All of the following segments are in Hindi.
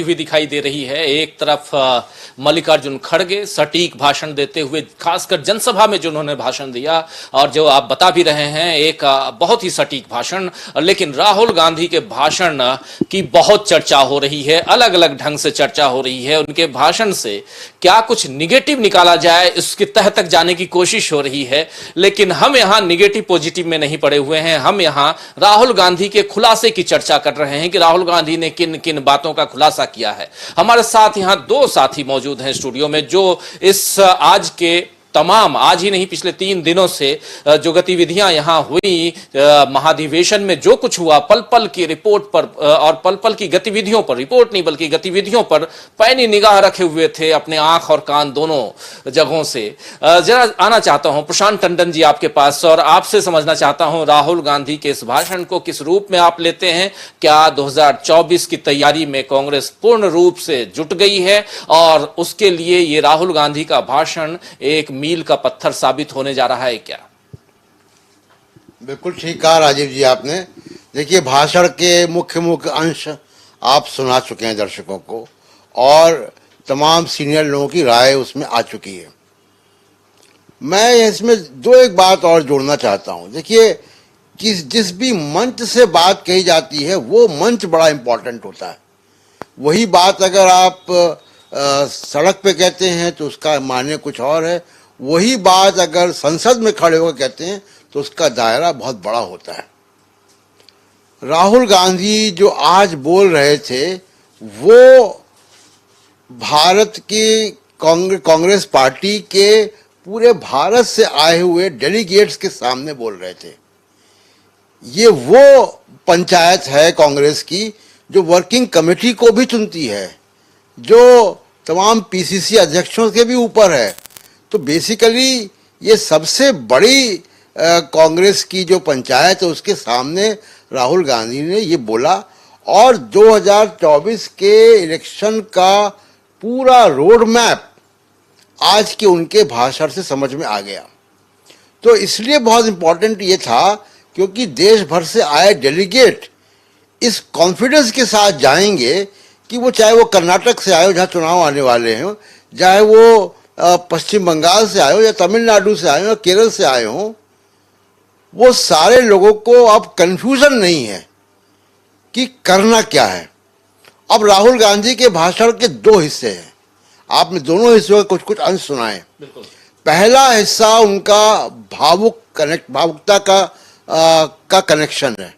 हुई दिखाई दे रही है। एक तरफ मल्लिकार्जुन खड़गे सटीक भाषण देते हुए, खासकर जनसभा में जो उन्होंने भाषण दिया और जो आप बता भी रहे हैं, एक बहुत ही सटीक भाषण। लेकिन राहुल गांधी के भाषण की बहुत चर्चा हो रही है, अलग अलग ढंग से चर्चा हो रही है। उनके भाषण से क्या कुछ निगेटिव निकाला जाए, इसके तह तक जाने की कोशिश हो रही है। लेकिन हम यहां निगेटिव पॉजिटिव में नहीं पड़े हुए हैं, हम यहां राहुल गांधी के खुलासे की चर्चा कर रहे हैं कि राहुल गांधी ने किन किन बातों का खुलासा किया है। हमारे साथ यहां दो साथी मौजूद हैं स्टूडियो में, जो इस आज के तमाम, आज ही नहीं पिछले 3 दिनों से जो गतिविधियां यहां हुई, महाधिवेशन में जो कुछ हुआ, पल पल की रिपोर्ट पर और पल पल की गतिविधियों पर, रिपोर्ट नहीं बल्कि गतिविधियों पर पैनी निगाह रखे हुए थे, अपने आंख और कान दोनों जगहों से। जरा आना चाहता हूं प्रशांत टंडन जी आपके पास, और आपसे समझना चाहता हूं राहुल गांधी के इस भाषण को किस रूप में आप लेते हैं। क्या 2024 की तैयारी में कांग्रेस पूर्ण रूप से जुट गई है और उसके लिए ये राहुल गांधी का भाषण एक मील का पत्थर साबित होने जा रहा है क्या? बिल्कुल ठीक कहा राजीव जी आपने। देखिए, भाषण के मुख्य मुख्य अंश आप सुना चुके हैं दर्शकों को, और तमाम सीनियर लोगों की राय उसमें आ चुकी है। मैं इसमें एक बात और जोड़ना चाहता हूं। देखिए, कि जिस भी मंच से बात कही जाती है वो मंच बड़ा इंपॉर्टेंट होता है। वही बात अगर आप सड़क पे कहते हैं तो उसका मायने कुछ और है, वही बात अगर संसद में खड़े होकर कहते हैं तो उसका दायरा बहुत बड़ा होता है। राहुल गांधी जो आज बोल रहे थे वो भारत की कांग्रेस पार्टी के पूरे भारत से आए हुए डेलीगेट्स के सामने बोल रहे थे। ये वो पंचायत है कांग्रेस की जो वर्किंग कमेटी को भी चुनती है, जो तमाम पीसीसी अध्यक्षों के भी ऊपर है। तो बेसिकली ये सबसे बड़ी कांग्रेस की जो पंचायत है उसके सामने राहुल गांधी ने ये बोला, और 2024 के इलेक्शन का पूरा रोड मैप आज के उनके भाषण से समझ में आ गया। तो इसलिए बहुत इंपॉर्टेंट ये था क्योंकि देश भर से आए डेलीगेट इस कॉन्फिडेंस के साथ जाएंगे कि वो चाहे वो कर्नाटक से आए हो जहाँ चुनाव आने वाले हैं, चाहे वो पश्चिम बंगाल से आए हो या तमिलनाडु से आए हो या केरल से आए हो, वो सारे लोगों को अब कंफ्यूजन नहीं है कि करना क्या है। अब राहुल गांधी के भाषण के 2 हिस्से हैं, आपने दोनों हिस्सों के कुछ कुछ अंश सुनाए। पहला हिस्सा उनका भावुकता का कनेक्शन है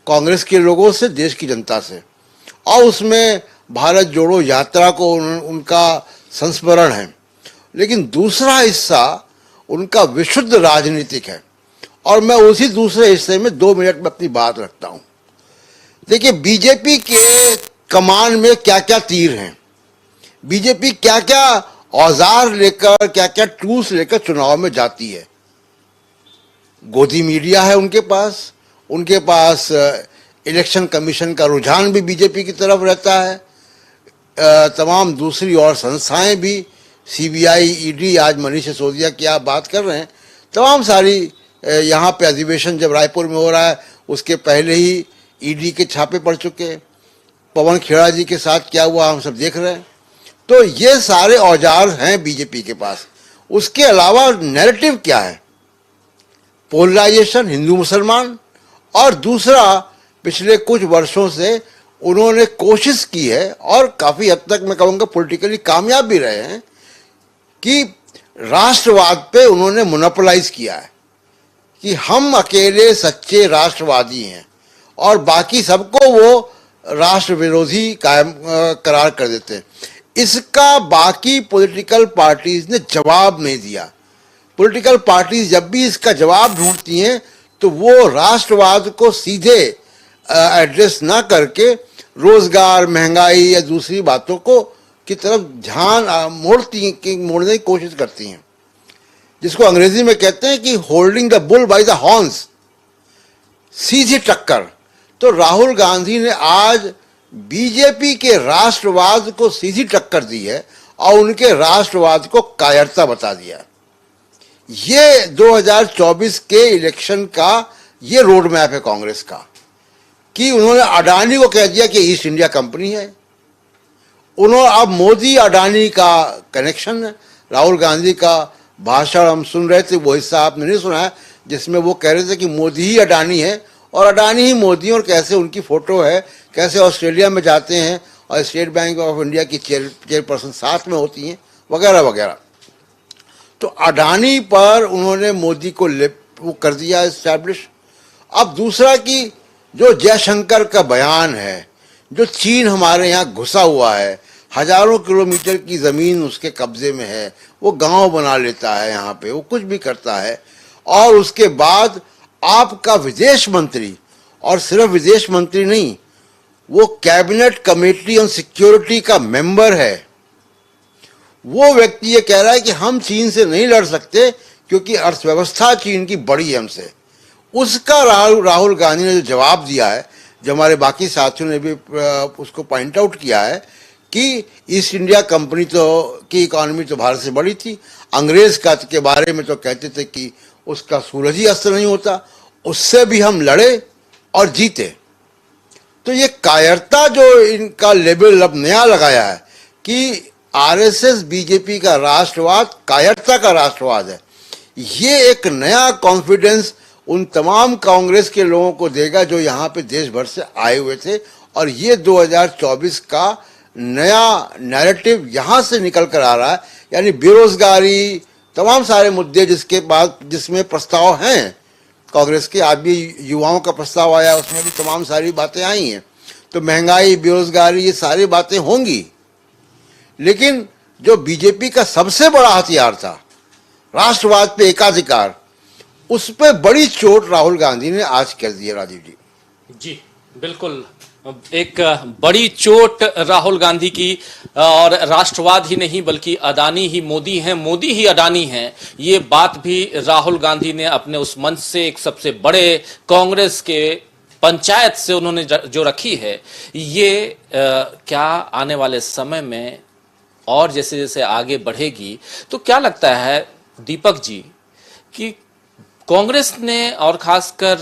कांग्रेस के लोगों से, देश की जनता से, और उसमें भारत जोड़ो यात्रा को उनका संस्मरण है। लेकिन दूसरा हिस्सा उनका विशुद्ध राजनीतिक है, और मैं उसी दूसरे हिस्से में 2 मिनट में अपनी बात रखता हूं। देखिए, बीजेपी के कमान में क्या क्या तीर हैं, बीजेपी क्या क्या औजार लेकर, क्या क्या टूल्स लेकर चुनाव में जाती है। गोदी मीडिया है उनके पास इलेक्शन कमीशन का रुझान भी बीजेपी की तरफ रहता है, तमाम दूसरी और संस्थाएं भी, सीबीआई, ईडी, आज मनीष सिसोदिया की आप बात कर रहे हैं, तमाम सारी, यहाँ पे अधिवेशन जब रायपुर में हो रहा है उसके पहले ही ईडी के छापे पड़ चुके, पवन खेड़ा जी के साथ क्या हुआ हम सब देख रहे हैं। तो ये सारे औजार हैं बीजेपी के पास। उसके अलावा नैरेटिव क्या है, पोलराइजेशन हिंदू मुसलमान, और दूसरा पिछले कुछ वर्षों से उन्होंने कोशिश की है, और काफ़ी हद तक मैं कहूँगा पॉलिटिकली कामयाब भी रहे हैं, कि राष्ट्रवाद पे उन्होंने मोनोपोलाइज किया है कि हम अकेले सच्चे राष्ट्रवादी हैं और बाकी सबको वो राष्ट्र विरोधी कायम करार कर देते हैं। इसका बाकी पॉलिटिकल पार्टीज ने जवाब नहीं दिया। पॉलिटिकल पार्टीज जब भी इसका जवाब ढूंढती हैं तो वो राष्ट्रवाद को सीधे एड्रेस ना करके रोजगार, महंगाई या दूसरी बातों को की तरफ ध्यान मोड़ने की कोशिश करती हैं, जिसको अंग्रेजी में कहते हैं कि holding the bull by the horns, सीधी टक्कर। तो राहुल गांधी ने आज बीजेपी के राष्ट्रवाद को सीधी टक्कर दी है और उनके राष्ट्रवाद को कायरता बता दिया। ये 2024 के इलेक्शन का ये रोड मैप है कांग्रेस का, कि उन्होंने अडानी को कह दिया कि ईस्ट इंडिया कंपनी है, उन्होंने अब मोदी अडानी का कनेक्शन है। राहुल गांधी का भाषण हम सुन रहे थे, वो हिस्सा आपने नहीं सुना है, जिसमें वो कह रहे थे कि मोदी ही अडानी है और अडानी ही मोदी, और कैसे उनकी फोटो है, कैसे ऑस्ट्रेलिया में जाते हैं और स्टेट बैंक ऑफ इंडिया की चेयरपर्सन साथ में होती हैं, वगैरह वगैरह। तो अडानी पर उन्होंने मोदी को वो कर दिया इस्टेब्लिश। अब दूसरा कि जो जयशंकर का बयान है, जो चीन हमारे यहाँ घुसा हुआ है, हजारों किलोमीटर की ज़मीन उसके कब्जे में है, वो गांव बना लेता है यहाँ पे, वो कुछ भी करता है, और उसके बाद आपका विदेश मंत्री, और सिर्फ विदेश मंत्री नहीं, वो कैबिनेट कमेटी ऑन सिक्योरिटी का मेंबर है, वो व्यक्ति ये कह रहा है कि हम चीन से नहीं लड़ सकते क्योंकि अर्थव्यवस्था चीन की बड़ी है हमसे। उसका राहुल गांधी ने जो जवाब दिया है, जो हमारे बाकी साथियों ने भी उसको पॉइंट आउट किया है कि ईस्ट इंडिया कंपनी की इकोनॉमी तो भारत से बड़ी थी, अंग्रेज के बारे में तो कहते थे कि उसका सूरज ही अस्त नहीं होता, उससे भी हम लड़े और जीते। तो ये कायरता जो इनका लेबल अब नया लगाया है कि आरएसएस बीजेपी का राष्ट्रवाद कायरता का राष्ट्रवाद है, ये एक नया कॉन्फिडेंस उन तमाम कांग्रेस के लोगों को देगा जो यहाँ पे देश भर से आए हुए थे, और ये 2024 का नया नैरेटिव यहाँ से निकल कर आ रहा है। यानी बेरोजगारी, तमाम सारे मुद्दे जिसमें प्रस्ताव हैं कांग्रेस के, आज भी युवाओं का प्रस्ताव आया, उसमें भी तमाम सारी बातें आई हैं। तो महंगाई, बेरोजगारी, ये सारी बातें होंगी, लेकिन जो बीजेपी का सबसे बड़ा हथियार था, राष्ट्रवाद पे एकाधिकार, उस पे बड़ी चोट राहुल गांधी ने आज कर दी है। राजीव जी जी बिल्कुल, एक बड़ी चोट राहुल गांधी की, और राष्ट्रवाद ही नहीं बल्कि अडानी ही मोदी हैं, मोदी ही अडानी हैं, ये बात भी राहुल गांधी ने अपने उस मंच से, एक सबसे बड़े कांग्रेस के पंचायत से उन्होंने जो रखी है। ये क्या आने वाले समय में और जैसे जैसे आगे बढ़ेगी, तो क्या लगता है दीपक जी कि कांग्रेस ने और खासकर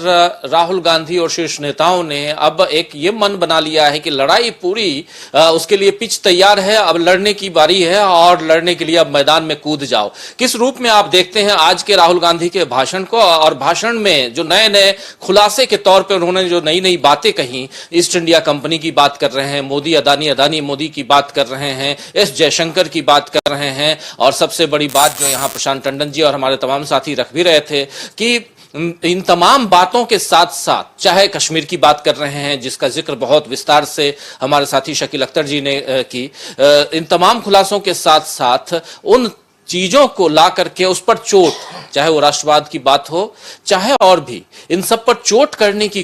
राहुल गांधी और शीर्ष नेताओं ने अब एक ये मन बना लिया है कि लड़ाई पूरी, उसके लिए पिच तैयार है, अब लड़ने की बारी है और लड़ने के लिए अब मैदान में कूद जाओ। किस रूप में आप देखते हैं आज के राहुल गांधी के भाषण को, और भाषण में जो नए नए खुलासे के तौर पर उन्होंने जो नई नई बातें कही, ईस्ट इंडिया कंपनी की बात कर रहे हैं, मोदी अडानी, अडानी मोदी की बात कर रहे हैं, एस जयशंकर की बात कर रहे हैं, और सबसे बड़ी बात जो यहाँ प्रशांत टंडन जी और हमारे तमाम साथी रख भी रहे थे कि इन तमाम बातों के साथ साथ चाहे कश्मीर की बात कर रहे हैं, जिसका जिक्र बहुत विस्तार से हमारे साथी शकील अख्तर जी ने की, इन तमाम खुलासों के साथ साथ उन चीजों को ला करके उस पर चोट, चाहे वो राष्ट्रवाद की बात हो चाहे और भी, इन सब पर चोट करने की